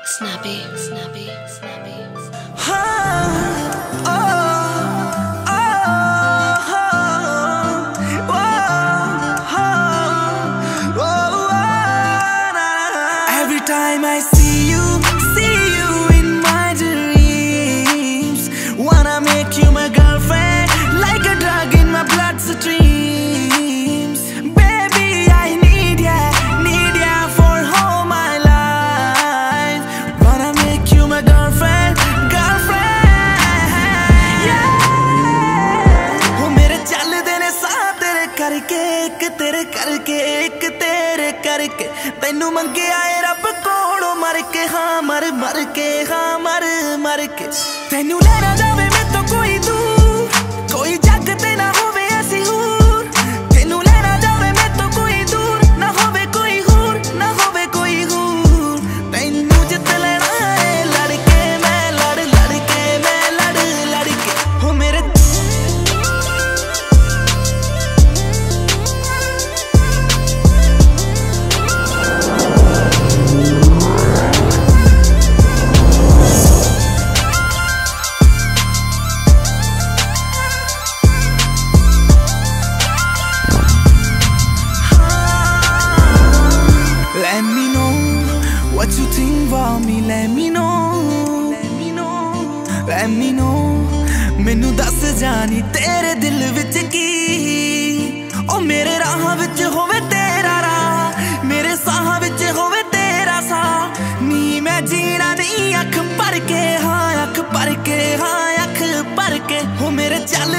Snappy, snappy, snappy. Every time I see you in my dreams. Wanna make you my girlfriend, like a drug in my bloodstreams. Baby, I need ya for all my life. Wanna make you my girlfriend, yeah. वो मेरे चलदे ने साथ तेरे करके, एक तेरे करके, एक तेरे करके। तैनू मंगे आए रब कोलों मर के, हाँ मर के, हाँ मर के। तैनू लेना जावे मैं तो कोई दूर, कोई जग ते ना होवे ऐसी हूर। तैनू लेना जावे मैं तो कोई दूर, ना होवे कोई हूर, ना होवे कोई हूर। तैनू जित लेना है लड़के मैं लड़के मैं लड़के। हो मेरे Let me know what you think about me. Let me know, let me know. मैनू दस जानी तेरे दिल विच की। ओ मेरे राह विच होवे तेरा राह, मेरे साह विच होवे तेरा साह। नी मैं जीना नहीं अख भर के, हाँ अख भर के, हाँ अख भर के। हो मेरे चल